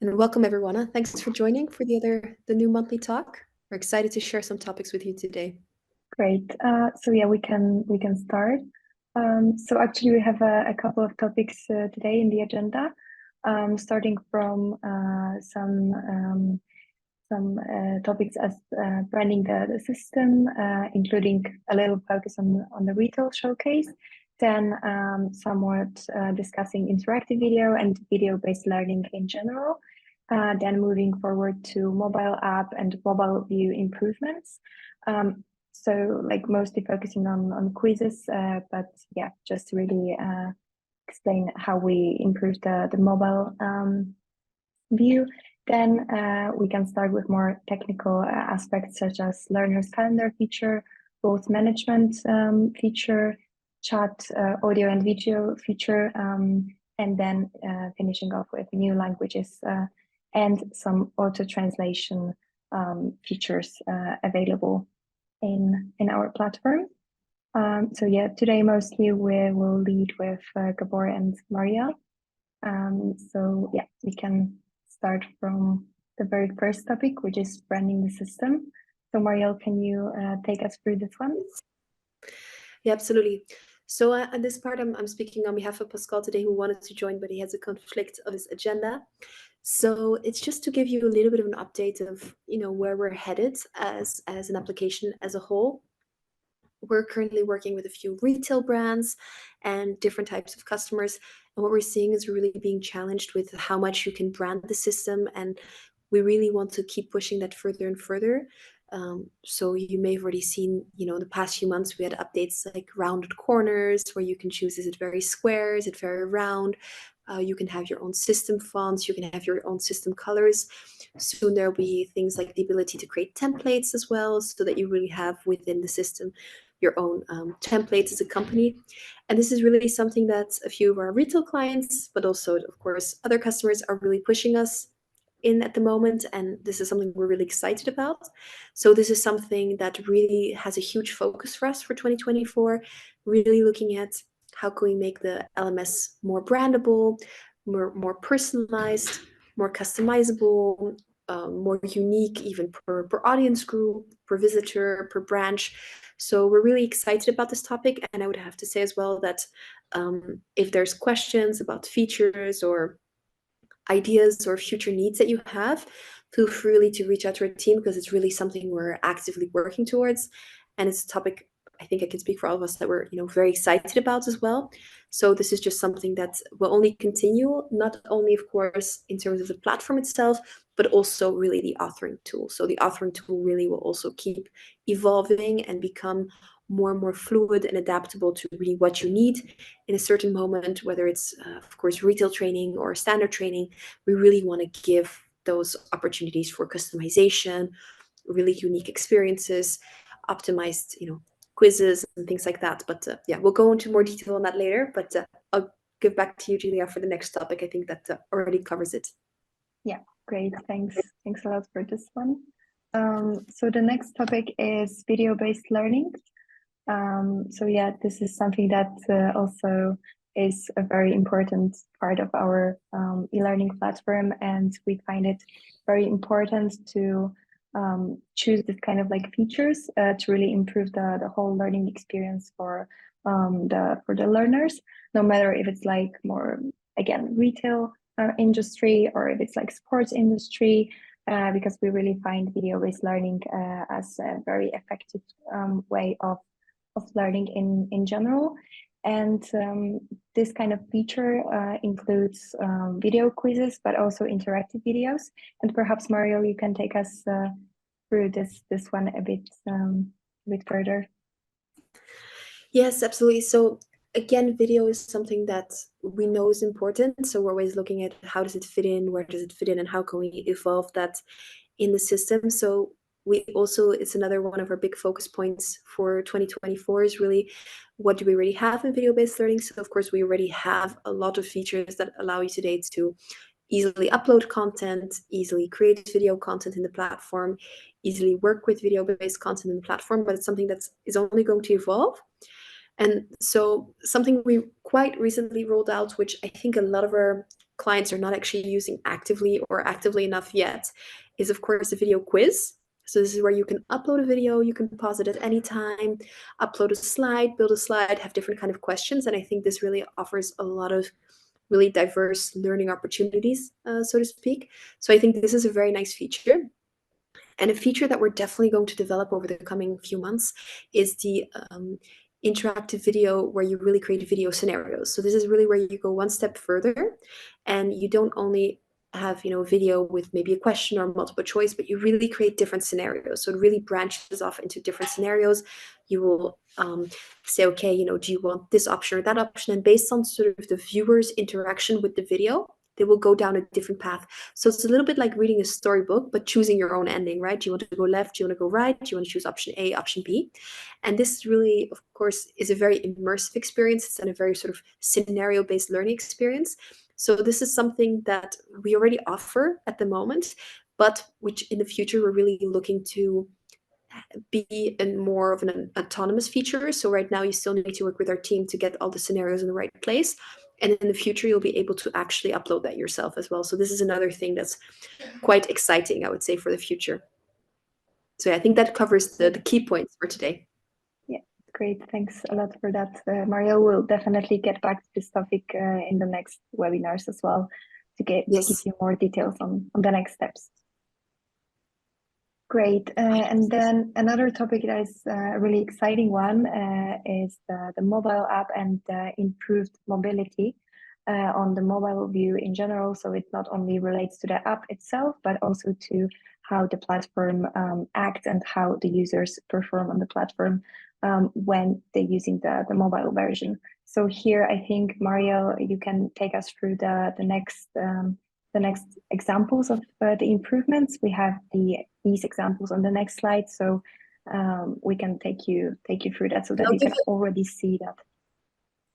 And welcome everyone. Thanks for joining for the new monthly talk. We're excited to share some topics with you today. Great. So yeah, we can start. So actually, we have a couple of topics today in the agenda, starting from some topics as branding the system, including a little focus on the retail showcase. Then somewhat discussing interactive video and video-based learning in general. Then moving forward to mobile app and mobile view improvements. So like mostly focusing on quizzes, but yeah, just to really explain how we improve the mobile view. Then we can start with more technical aspects such as learner's calendar feature, both management feature, chat, audio and video feature, and then finishing off with new languages and some auto translation features available in our platform. So yeah, today mostly we will lead with Gabor and Maria. So yeah, we can start from the very first topic, which is branding the system. So Marielle, can you take us through this one? Yeah, absolutely. So at this part, I'm speaking on behalf of Pascal today, who wanted to join, but he has a conflict of his agenda. So it's just to give you a little bit of an update of where we're headed as an application as a whole. We're currently working with a few retail brands and different types of customers. And what we're seeing is really being challenged with how much you can brand the system. And we really want to keep pushing that further and further. So you may have already seen, the past few months, we had updates like rounded corners where you can choose, is it very square, is it very round? You can have your own system fonts, you can have your own system colors. Soon there'll be things like the ability to create templates as well, so that you really have within the system your own templates as a company. And this is really something that a few of our retail clients, but also, of course, other customers are really pushing us in at the moment. And this is something we're really excited about. So this is something that really has a huge focus for us for 2024, really looking at how can we make the LMS more brandable, more personalized, more customizable, more unique, even per audience group, per visitor, per branch. So we're really excited about this topic. And I would have to say as well that if there's questions about features or ideas or future needs that you have, feel free to reach out to our team, because it's really something we're actively working towards. And it's a topic I think I can speak for all of us that we're very excited about as well. So this is just something that will only continue, not only of course in terms of the platform itself, but also really the authoring tool. So the authoring tool really will also keep evolving and become more and more fluid and adaptable to really what you need in a certain moment, whether it's of course retail training or standard training. We really want to give those opportunities for customization, really unique experiences, optimized quizzes and things like that. But yeah, we'll go into more detail on that later. But I'll give back to you, Julia, for the next topic. I think that already covers it. Yeah, great. Thanks a lot for this one. So the next topic is video-based learning. So yeah, this is something that also is a very important part of our e-learning platform, and we find it very important to choose this kind of like features to really improve the whole learning experience for the learners, no matter if it's like more again retail industry or if it's like sports industry, because we really find video-based learning as a very effective way of learning in general. And this kind of feature includes video quizzes, but also interactive videos. And perhaps Mario, you can take us through this one a bit further. Yes, absolutely. So again, video is something that we know is important. So we're always looking at how does it fit in, where does it fit in, and how can we evolve that in the system. So we also, it's another one of our big focus points for 2024 is really what do we already have in video-based learning. So of course, we already have a lot of features that allow you today to easily upload content, easily create video content in the platform, easily work with video-based content in the platform, but it's something that is only going to evolve. And so something we quite recently rolled out, which I think a lot of our clients are not actually using actively or actively enough yet is, of course, a video quiz. So this is where you can upload a video, you can pause it at any time, upload a slide, build a slide, have different kind of questions. And I think this really offers a lot of really diverse learning opportunities, so to speak. So I think this is a very nice feature. And a feature that we're definitely going to develop over the coming few months is the interactive video where you really create video scenarios. So this is really where you go one step further and you don't only have video with maybe a question or multiple choice, but you really create different scenarios. So it really branches off into different scenarios. You will say, okay, do you want this option or that option? And based on sort of the viewer's interaction with the video, they will go down a different path. So it's a little bit like reading a storybook, but choosing your own ending, right? Do you want to go left? Do you want to go right? Do you want to choose option A, option B? And this really, of course, is a very immersive experience. It's a very sort of scenario-based learning experience. So this is something that we already offer at the moment, but which in the future we're really looking to be in more of an autonomous feature. So right now you still need to work with our team to get all the scenarios in the right place. And in the future, you'll be able to actually upload that yourself as well. So this is another thing that's quite exciting, I would say, for the future. So yeah, I think that covers the key points for today. Yeah, great. Thanks a lot for that. Mario will definitely get back to this topic in the next webinars as well to give you more details on the next steps. Great. And then another topic that is a really exciting one is the mobile app and improved mobility on the mobile view in general. So it not only relates to the app itself, but also to how the platform acts and how the users perform on the platform when they're using the mobile version. So here, I think, Mario, you can take us through the next examples of the improvements. We have these examples on the next slide, so we can take you through that so that you can already see that.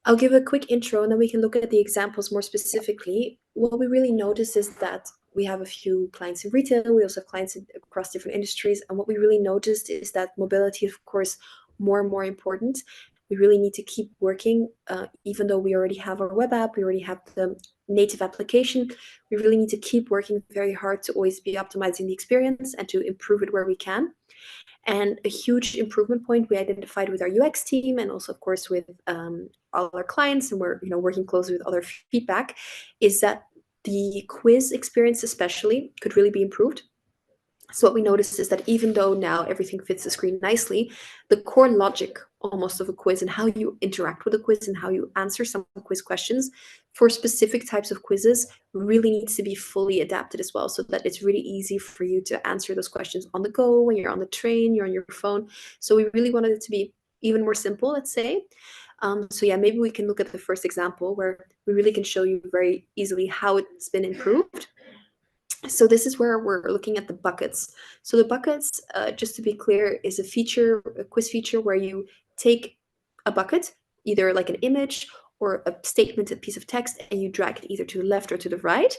I'll give a quick intro and then we can look at the examples more specifically. What we really notice is that we have a few clients in retail, we also have clients across different industries, and what we really noticed is that mobility is, of course, more and more important. We really need to keep working, even though we already have our web app, we already have the native application, we really need to keep working very hard to always be optimizing the experience and to improve it where we can. And a huge improvement point we identified with our UX team and also, of course, with all our clients, and we're working closely with other feedback, is that the quiz experience especially could really be improved. So what we noticed is that even though now everything fits the screen nicely, the core logic almost of a quiz and how you interact with a quiz and how you answer some quiz questions for specific types of quizzes really needs to be fully adapted as well, so that it's really easy for you to answer those questions on the go, when you're on the train, you're on your phone. So we really wanted it to be even more simple, let's say. So yeah, maybe we can look at the first example where we really can show you very easily how it's been improved. So this is where we're looking at the buckets. So the buckets, just to be clear, is a quiz feature where you take a bucket, either like an image or a statement, a piece of text, and you drag it either to the left or to the right.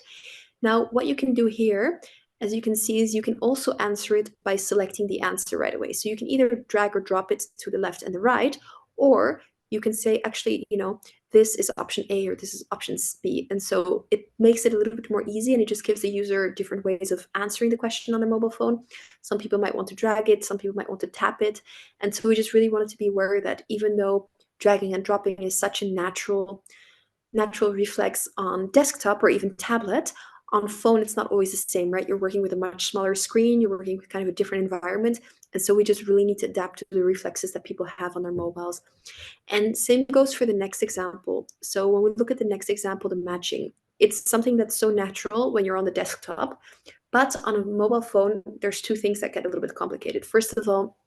Now, what you can do here, as you can see, is you can also answer it by selecting the answer right away. So you can either drag or drop it to the left and the right, or you can say, actually, this is option A or this is option B. And so it makes it a little bit more easy, and it just gives the user different ways of answering the question on their mobile phone. Some people might want to drag it, some people might want to tap it. And so we just really wanted to be aware that even though dragging and dropping is such a natural reflex on desktop or even tablet, on phone it's not always the same, right? You're working with a much smaller screen, you're working with kind of a different environment. And so we just really need to adapt to the reflexes that people have on their mobiles. And same goes for the next example. So when we look at the next example, the matching, it's something that's so natural when you're on the desktop, but on a mobile phone, there's two things that get a little bit complicated. First of all,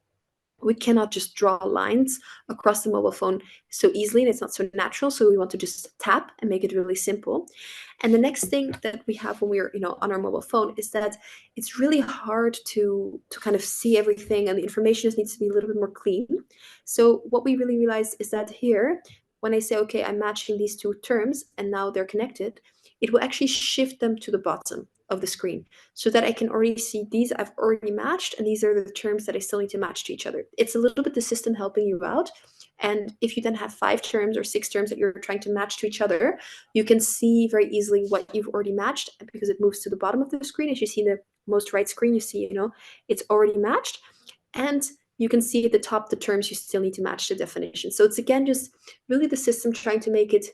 we cannot just draw lines across the mobile phone so easily, and it's not so natural. So we want to just tap and make it really simple. And the next thing that we have when we're on our mobile phone is that it's really hard to kind of see everything, and the information just needs to be a little bit more clean. So what we really realized is that here, when I say, okay, I'm matching these two terms and now they're connected, it will actually shift them to the bottom of the screen so that I can already see these I've already matched, and these are the terms that I still need to match to each other. It's a little bit the system helping you out, And if you then have 5 terms or 6 terms that you're trying to match to each other, you can see very easily what you've already matched because it moves to the bottom of the screen. As you see in the most right screen, you see, it's already matched. And you can see at the top the terms you still need to match the definition. So it's again just really the system trying to make it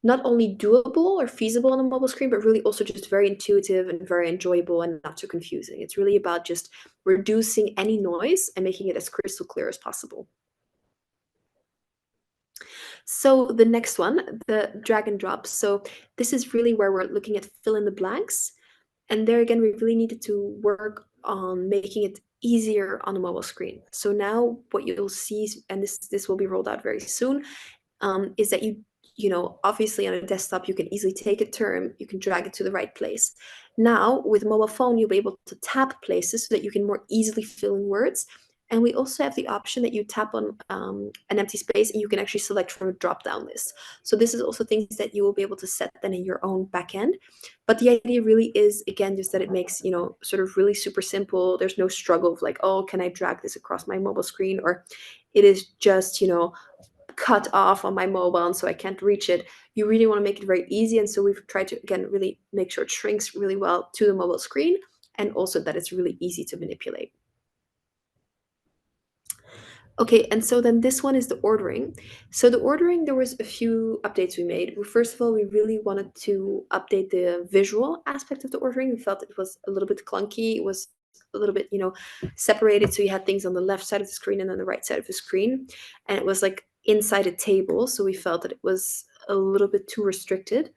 not only doable or feasible on a mobile screen, but really also just very intuitive and very enjoyable and not too confusing. It's really about just reducing any noise and making it as crystal clear as possible. So the next one, the drag and drop. So this is really where we're looking at fill in the blanks. And there again, we really needed to work on making it easier on a mobile screen. So now what you'll see, and this will be rolled out very soon, is that obviously on a desktop, you can easily take a term, you can drag it to the right place. Now with a mobile phone, you'll be able to tap places so that you can more easily fill in words. And we also have the option that you tap on an empty space and you can actually select from a drop-down list. So this is also things that you will be able to set then in your own backend. But the idea really is, again, just that it makes, sort of really super simple. There's no struggle of like, oh, can I drag this across my mobile screen? Or it is just, cut off on my mobile and so I can't reach it. You really want to make it very easy. And so we've tried to, again, really make sure it shrinks really well to the mobile screen and also that it's really easy to manipulate. Okay, and so then this one is the ordering. So the ordering, there was a few updates we made. First of all, we really wanted to update the visual aspect of the ordering. We felt it was a little bit clunky. It was a little bit, separated. So you had things on the left side of the screen and on the right side of the screen. And it was like inside a table. So we felt that it was a little bit too restricted.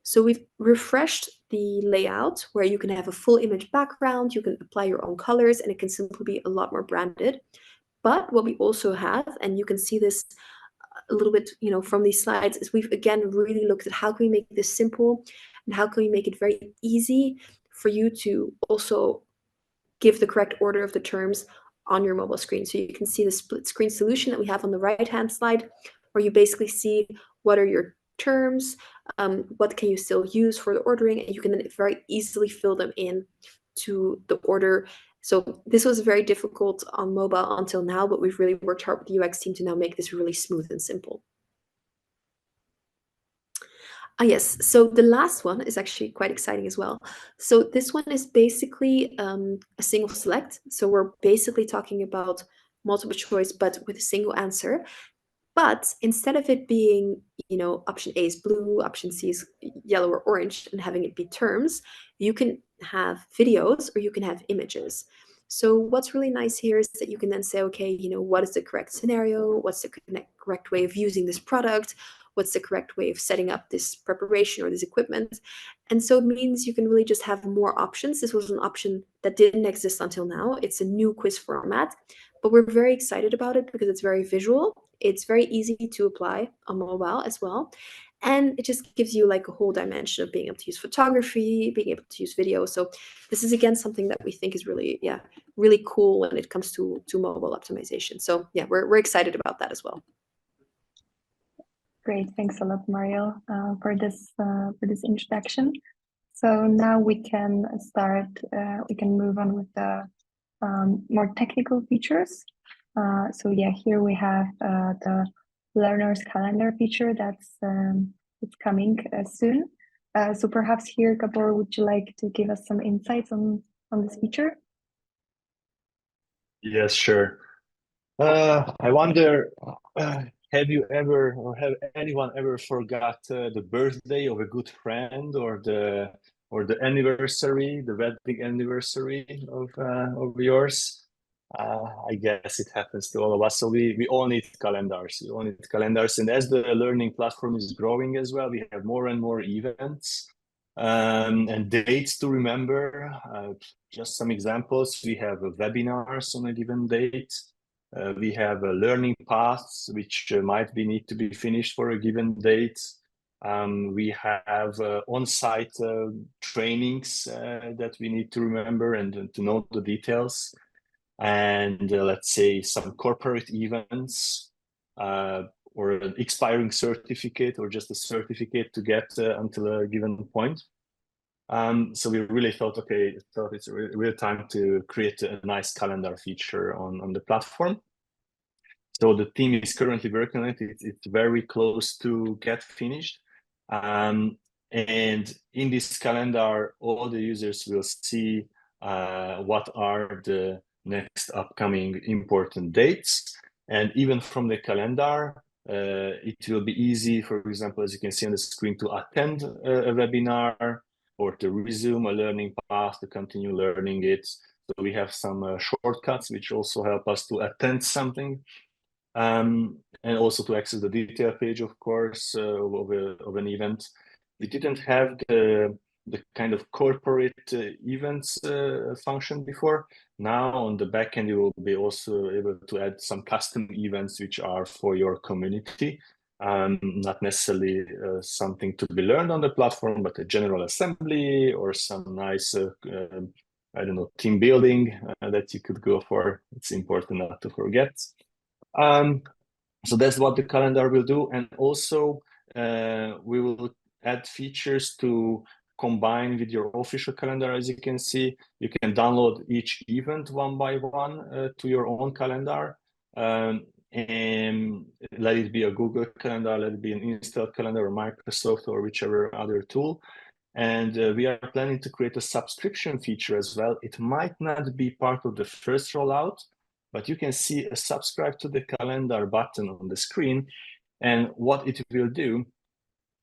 So we've refreshed the layout where you can have a full image background, you can apply your own colors, and it can simply be a lot more branded. But what we also have, and you can see this a little bit, from these slides, is we've again really looked at how can we make this simple and how can we make it very easy for you to also give the correct order of the terms on your mobile screen. So you can see the split screen solution that we have on the right-hand slide, where you basically see what are your terms, what can you still use for the ordering, and you can then very easily fill them in to the order. So this was very difficult on mobile until now, but we've really worked hard with the UX team to now make this really smooth and simple. Yes, so the last one is actually quite exciting as well. So this one is basically a single select. So we're basically talking about multiple choice, but with a single answer. But instead of it being, option A is blue, option C is yellow or orange, and having it be terms, you can have videos or you can have images. So what's really nice here is that you can then say, okay, what is the correct scenario? What's the correct way of using this product? What's the correct way of setting up this preparation or this equipment? And so it means you can really just have more options. This was an option that didn't exist until now. It's a new quiz format, but we're very excited about it because it's very visual. It's very easy to apply on mobile as well. And it just gives you like a whole dimension of being able to use photography, being able to use video. So this is again something that we think is really, really cool when it comes to mobile optimization. So yeah, we're excited about that as well. Great, thanks a lot, Mario, for this introduction. So now we can start. We can move on with the more technical features. So yeah, here we have the learner's calendar feature that's it's coming soon. So perhaps here, Gabor, would you like to give us some insights on this feature? Yes, sure. I wonder, have you ever, or have anyone ever forgot the birthday of a good friend, or the anniversary, the wedding anniversary of yours? I guess it happens to all of us. So we all need calendars. We all need calendars, and as the learning platform is growing as well, we have more and more events and dates to remember. Just some examples: we have webinars on a given date. We have learning paths which might need to be finished for a given date. We have on-site trainings that we need to remember and to know the details. And let's say some corporate events or an expiring certificate or just a certificate to get until a given point. So we really thought, okay, it's a real time to create a nice calendar feature on the platform. So the team is currently working on it. It's very close to get finished. And in this calendar, all the users will see what are the next upcoming important dates. And even from the calendar, it will be easy, for example, as you can see on the screen, to attend a webinar or to resume a learning path, to continue learning it. So we have some shortcuts which also help us to attend something. And also to access the detail page, of course, of an event. We didn't have the kind of corporate events function before. Now on the back end, you will be also able to add some custom events which are for your community. Not necessarily something to be learned on the platform, but a general assembly or some nice, I don't know, team building that you could go for. It's important not to forget. So that's what the calendar will do. And also we will add features to combine with your official calendar. As you can see, you can download each event one by one to your own calendar. And let it be a Google calendar, let it be an installed calendar or Microsoft or whichever other tool. And we are planning to create a subscription feature as well. It might not be part of the first rollout, but you can see a subscribe to the calendar button on the screen. And what it will do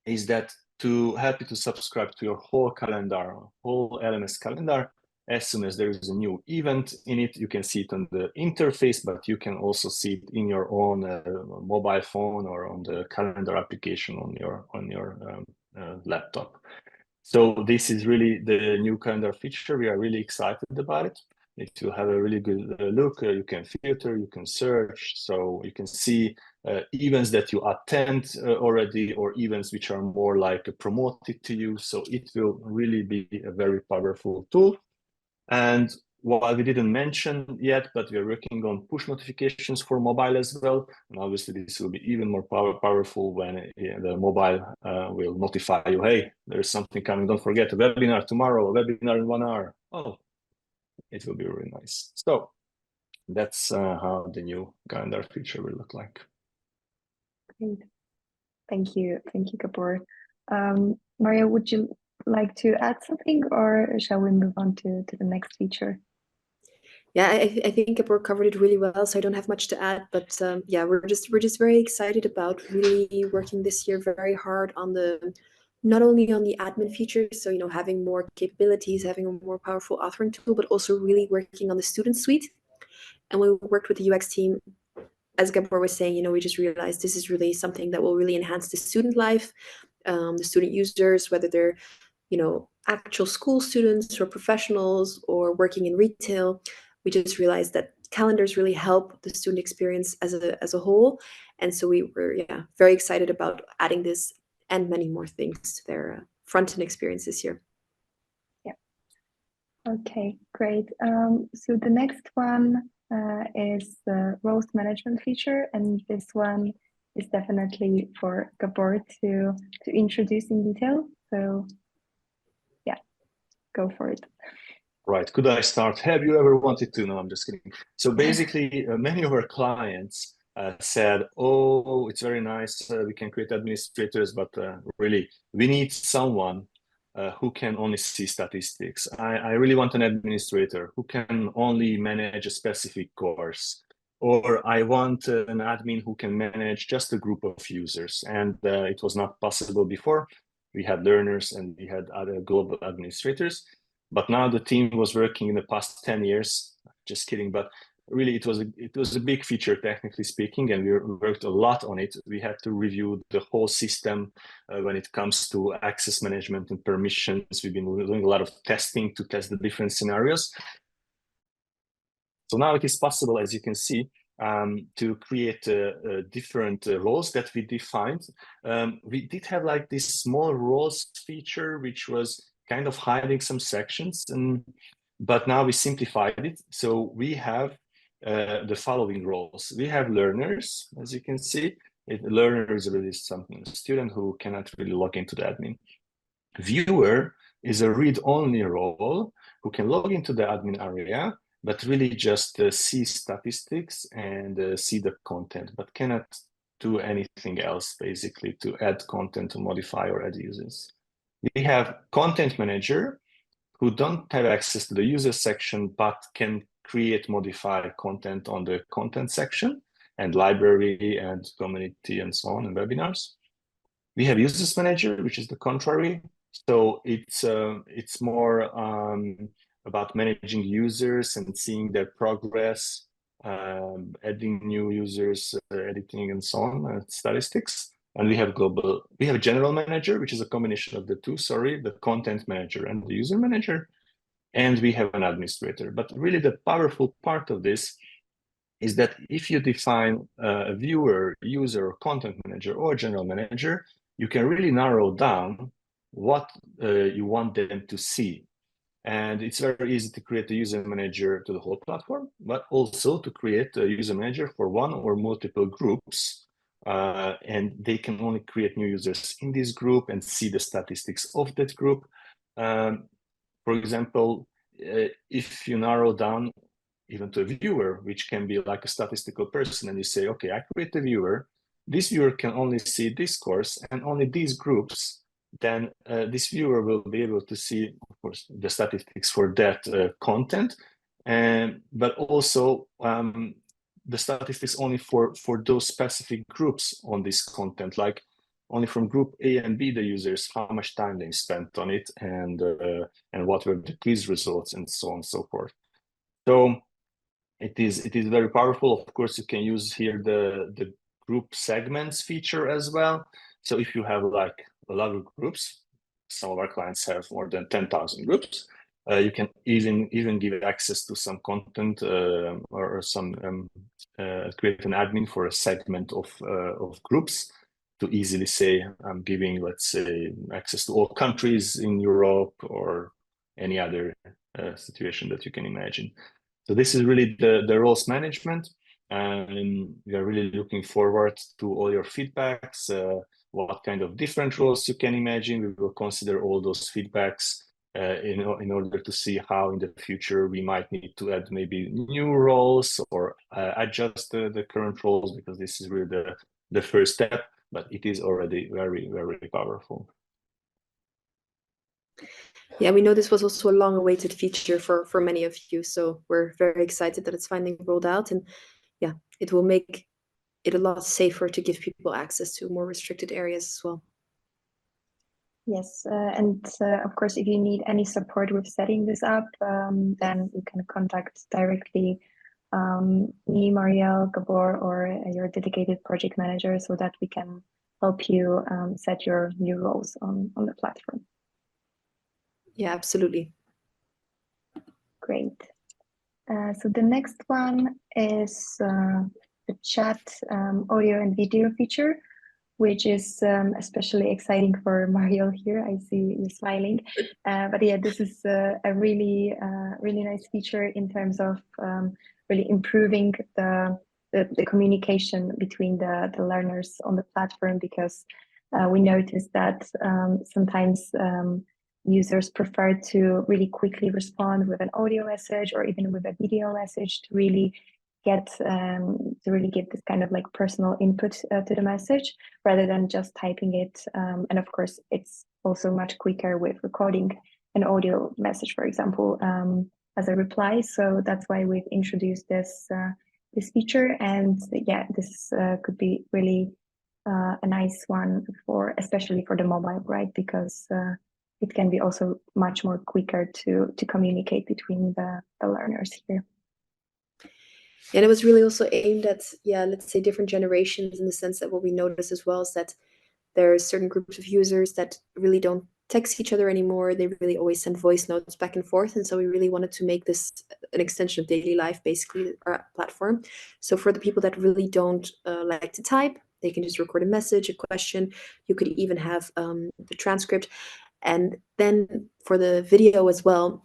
is that to help you to subscribe to your whole calendar, whole LMS calendar, as soon as there is a new event in it, you can see it on the interface, but you can also see it in your own mobile phone or on the calendar application on your laptop. So this is really the new calendar feature. We are really excited about it. It will have a really good look. You can filter, you can search, so you can see events that you attend already, or events which are more like promoted to you. So it will really be a very powerful tool. And while we didn't mention yet, but we are working on push notifications for mobile as well. And obviously this will be even more powerful when the mobile will notify you, hey, there's something coming. Don't forget a webinar tomorrow, a webinar in 1 hour. Oh, it will be really nice. So that's how the new calendar feature will look like. Great. Thank you, Kapur. Maria, would you like to add something, or shall we move on to the next feature? Yeah, I think Kapur covered it really well, so I don't have much to add. But yeah, we're just very excited about really working this year very hard on not only on the admin features, so having more capabilities, having a more powerful authoring tool, but also really working on the student suite. And we worked with the UX team, as Gabor was saying, we just realized this is really something that will really enhance the student life, the student users, whether they're actual school students or professionals or working in retail. We just realized that calendars really help the student experience as a whole. And so we were very excited about adding this and many more things to their front-end experience this year. Yeah. Okay, great. So the next one is the roles management feature, and this one is definitely for Gabor to introduce in detail. So yeah, go for it. Right, could I start? Have you ever wanted to? No, I'm just kidding. So basically, many of our clients said, oh, it's very nice, we can create administrators, but really, we need someone who can only see statistics. I really want an administrator who can only manage a specific course. Or I want an admin who can manage just a group of users. And it was not possible before. We had learners and we had other global administrators. But now the team was working in the past 10 years, just kidding, but really it was a big feature, technically speaking, and we worked a lot on it. We had to review the whole system when it comes to access management and permissions. We've been doing a lot of testing to test the different scenarios. So now it is possible, as you can see, to create different roles that we defined. We did have like this small roles feature, which was kind of hiding some sections, but now we simplified it. So we have the following roles. We have learners, as you can see. Learner is really something, a student who cannot really log into the admin. Viewer is a read-only role who can log into the admin area but really just see statistics and see the content, but cannot do anything else basically to add content, to modify or add users. We have content manager who don't have access to the user section, but can create, modify content on the content section and library and community and so on and webinars. We have users manager, which is the contrary. So it's more about managing users and seeing their progress, adding new users, editing and so on, statistics. And we have a general manager, which is a combination of the two, the content manager and the user manager. And we have an administrator. But really the powerful part of this is that if you define a viewer, user, or content manager or general manager, you can really narrow down what you want them to see. And it's very easy to create a user manager to the whole platform, but also to create a user manager for one or multiple groups. And they can only create new users in this group and see the statistics of that group. For example, if you narrow down even to a viewer, which can be like a statistical person, and you say, okay, I create a viewer, this viewer can only see this course and only these groups, then this viewer will be able to see, of course, the statistics for that content, but also the statistics only for those specific groups on this content, like only from group A and B, the users, how much time they spent on it, and what were the quiz results, and so on and so forth. So it is very powerful. Of course, you can use here the group segments feature as well. So if you have like a lot of groups, some of our clients have more than 10,000 groups, you can even give access to some content or some create an admin for a segment of groups to easily say, I'm giving, let's say, access to all countries in Europe or any other situation that you can imagine. So this is really the roles management, and we are really looking forward to all your feedbacks, what kind of different roles you can imagine. We will consider all those feedbacks in order to see how in the future we might need to add maybe new roles or adjust the current roles, because this is really the first step, but it is already very, very powerful. Yeah, we know this was also a long-awaited feature for many of you, so we're very excited that it's finally rolled out, and yeah, it will make it a lot safer to give people access to more restricted areas as well. Yes, and of course, if you need any support with setting this up, then you can contact directly me, Marielle, Gabor, or your dedicated project manager, so that we can help you set your new roles on the platform. Yeah, absolutely. Great. So the next one is the chat audio and video feature, which is especially exciting for Marielle here. I see you smiling. But yeah, this is a really nice feature in terms of really improving the communication between the learners on the platform, because we noticed that sometimes users prefer to really quickly respond with an audio message or even with a video message to really get this kind of like personal input to the message rather than just typing it. And of course, it's also much quicker with recording an audio message, for example, as a reply. So that's why we've introduced this feature. And yeah, this could be really a nice one especially for the mobile, right? Because it can be also much more quicker to communicate between the learners here. And it was really also aimed at, yeah, let's say different generations, in the sense that what we notice as well is that there are certain groups of users that really don't text each other anymore. They really always send voice notes back and forth. And so we really wanted to make this an extension of daily life, basically, our platform. So for the people that really don't like to type, they can just record a message, a question. You could even have the transcript. And then for the video as well,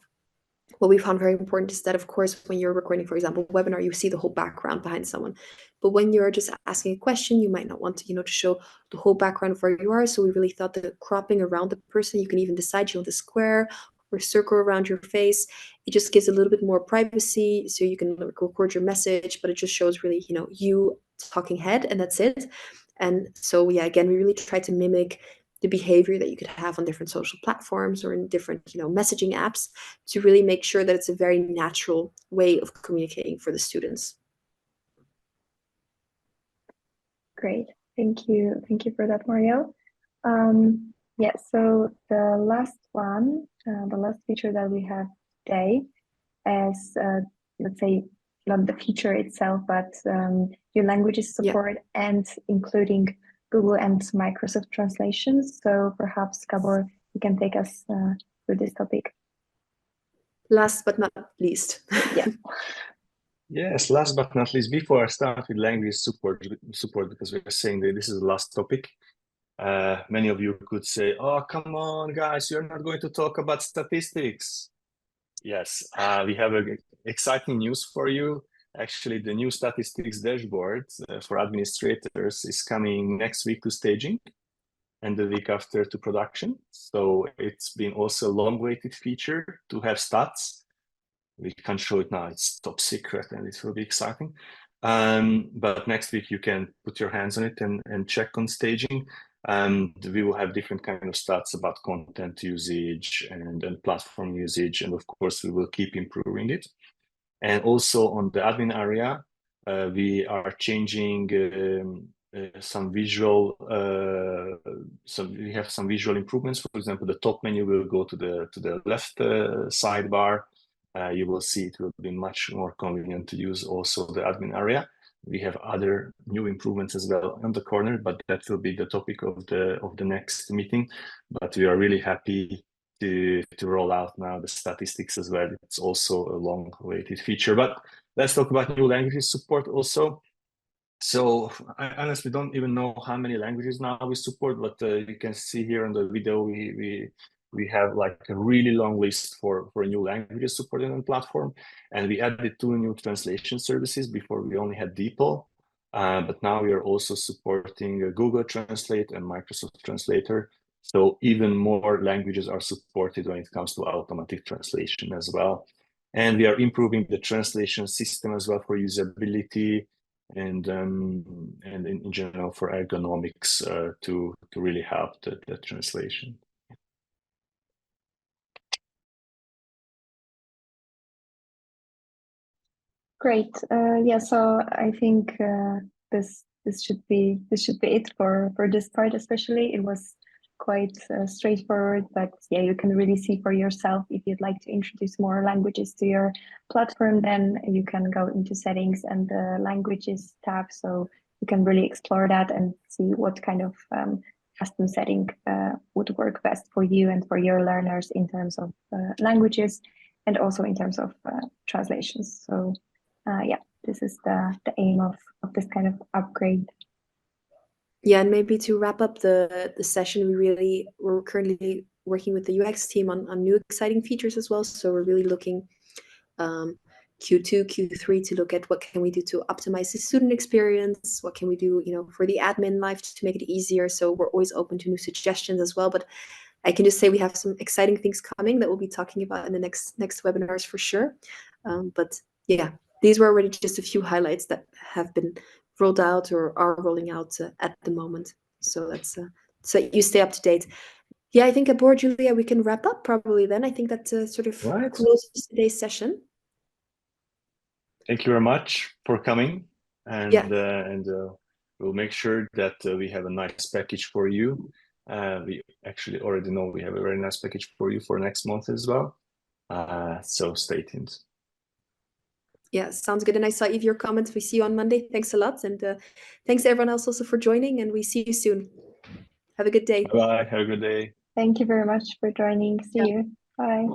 what we found very important is that, of course, when you're recording, for example, a webinar, you see the whole background behind someone. But when you're just asking a question, you might not want to, to show the whole background of where you are. So we really thought that cropping around the person, you can even decide you want the square or circle around your face. It just gives a little bit more privacy, so you can record your message, but it just shows really, you talking head, and that's it. And so, yeah, again, we really try to mimic the behavior that you could have on different social platforms or in different, messaging apps, to really make sure that it's a very natural way of communicating for the students. Great. Thank you. Thank you for that, Marielle. Yeah, so the last one, the last feature that we have today is, let's say, not the feature itself, but new languages support, and including Google and Microsoft translations. So perhaps, Gabor, you can take us through this topic. Last but not least. Yeah. Yes, last but not least, before I start with language support, because we're saying that this is the last topic, many of you could say, oh, come on, guys, you're not going to talk about statistics. Yes, we have exciting news for you. Actually, the new statistics dashboard for administrators is coming next week to staging and the week after to production. So it's been also a long-awaited feature to have stats. We can't show it now, it's top secret and it will be exciting. But next week you can put your hands on it and check on staging. We will have different kind of stats about content usage and platform usage. And of course, we will keep improving it. And also on the admin area, we are changing some visual, we have some visual improvements. For example, the top menu will go to the left sidebar. You will see it will be much more convenient to use also the admin area. We have other new improvements as well on the corner, but that will be the topic of the next meeting. But we are really happy to roll out now the statistics as well. It's also a long-awaited feature. But let's talk about new languages support also. So I honestly don't even know how many languages now we support, but you can see here on the video we have like a really long list for new languages supported on the platform. And we added 2 new translation services. Before we only had DeepL, but now we are also supporting Google Translate and Microsoft Translator. So even more languages are supported when it comes to automatic translation as well. And we are improving the translation system as well for usability and in general for ergonomics to really help the translation. Great. Yeah, so I think this should be it for this part. Especially, it was quite straightforward, but yeah, you can really see for yourself. If you'd like to introduce more languages to your platform, then you can go into settings and the languages tab, so you can really explore that and see what kind of custom setting would work best for you and for your learners in terms of languages, and also in terms of translations. So yeah, this is the aim of this kind of upgrade. Yeah, and maybe to wrap up the session, we're currently working with the UX team on new exciting features as well. So we're really looking Q2, Q3 to look at what can we do to optimize the student experience, what can we do, for the admin life to make it easier. So we're always open to new suggestions as well. But I can just say we have some exciting things coming that we'll be talking about in the next webinars for sure. But yeah, these were already just a few highlights that have been rolled out or are rolling out at the moment. So that's so you stay up to date. Yeah, I think aboard, Julia, we can wrap up probably then. I think that sort of closes today's session. Thank you very much for coming, and we'll make sure that we have a nice package for you. We actually already know we have a very nice package for you for next month as well. So stay tuned. Yeah, sounds good. And I saw your comments. We see you on Monday. Thanks a lot. And thanks everyone else also for joining. And we see you soon. Have a good day. Bye. Have a good day. Thank you very much for joining. See you. Bye.